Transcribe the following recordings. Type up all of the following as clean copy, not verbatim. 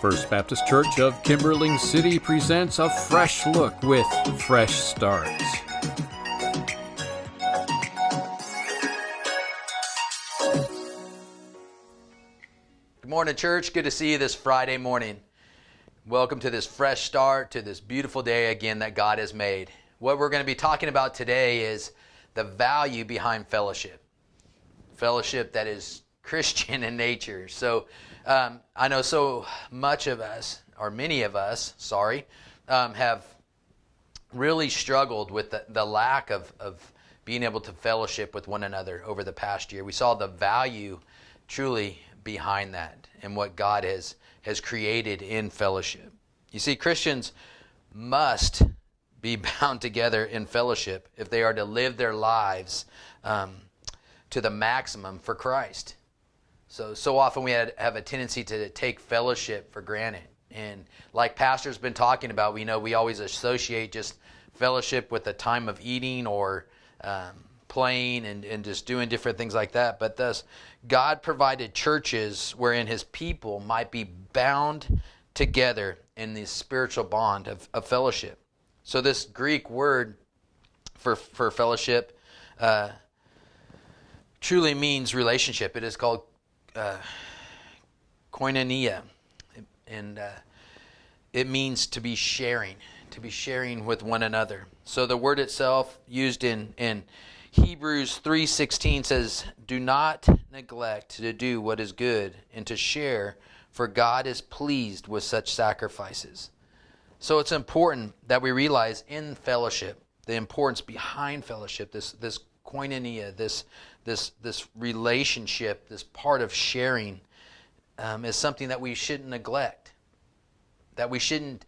First Baptist Church of Kimberling City presents a fresh look with fresh starts. Good morning, church. Good to see you this Friday morning. Welcome to this fresh start, to this beautiful day again that God has made. What we're going to be talking about today is the value behind fellowship. Fellowship that is Christian in nature. So I know so much of us, or many of us, have really struggled with the lack of being able to fellowship with one another over the past year. We saw the value truly behind that and what God has created in fellowship. You see, Christians must be bound together in fellowship if they are to live their lives to the maximum for Christ. So often we have a tendency to take fellowship for granted. And like Pastor's been talking about, we know we always associate just fellowship with the time of eating or playing and just doing different things like that. But thus, God provided churches wherein his people might be bound together in this spiritual bond of fellowship. So this Greek word for fellowship truly means relationship. It is called koinonia, and it means to be sharing with one another. So the word itself used in Hebrews 3:16 says, "Do not neglect to do what is good and to share, for God is pleased with such sacrifices." So it's important that we realize in fellowship the importance behind fellowship, this koinonia, this relationship, this part of sharing is something that we shouldn't neglect, that we shouldn't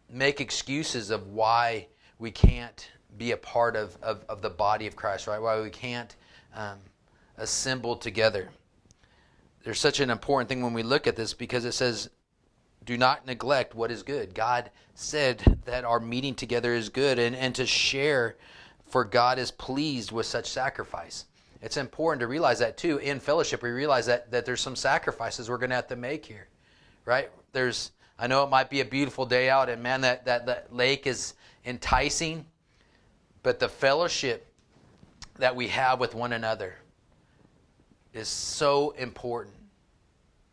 make excuses of why we can't be a part of the body of Christ, right? Why we can't assemble together. There's such an important thing when we look at this because it says, do not neglect what is good. God said that our meeting together is good and to share, for God is pleased with such sacrifice. It's important to realize that too. In fellowship, we realize that there's some sacrifices we're going to have to make here, right? I know it might be a beautiful day out, and man, that lake is enticing, but the fellowship that we have with one another is so important.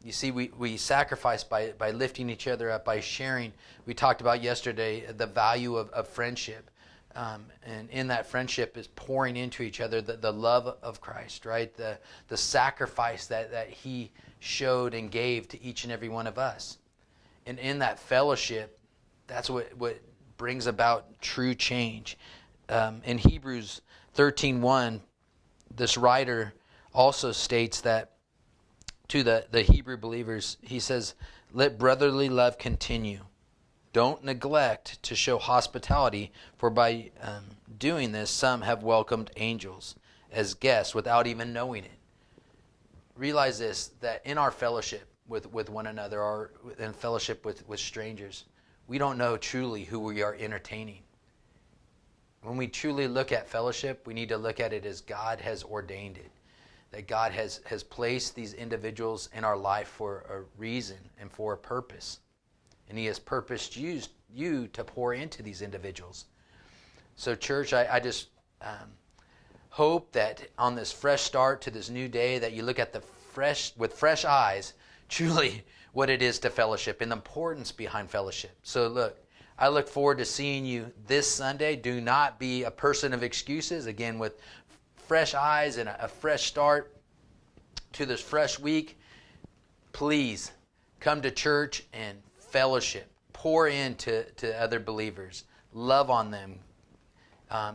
You see, we sacrifice by lifting each other up, by sharing. We talked about yesterday the value of friendship. And in that friendship is pouring into each other the love of Christ, right? The sacrifice that he showed and gave to each and every one of us. And in that fellowship, that's what brings about true change. In Hebrews 13:1, this writer also states that to the Hebrew believers, he says, "Let brotherly love continue. Don't neglect to show hospitality, for by doing this, some have welcomed angels as guests without even knowing it." Realize this, that in our fellowship with one another, or in fellowship with strangers, we don't know truly who we are entertaining. When we truly look at fellowship, we need to look at it as God has ordained it. That God has placed these individuals in our life for a reason and for a purpose. And he has purposed you to pour into these individuals. So church, I just hope that on this fresh start to this new day, that you look at with fresh eyes, truly what it is to fellowship and the importance behind fellowship. So look, I look forward to seeing you this Sunday. Do not be a person of excuses. Again, with fresh eyes and a fresh start to this fresh week, please come to church and fellowship. Pour into other believers. Love on them.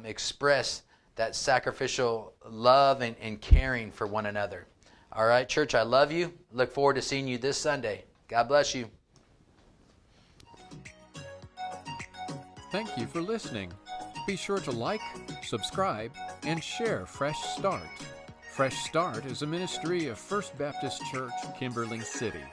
Express that sacrificial love and caring for one another. All right, church, I love you. Look forward to seeing you this Sunday. God bless you. Thank you for listening. Be sure to like, subscribe, and share Fresh Start. Fresh Start is a ministry of First Baptist Church, Kimberling City.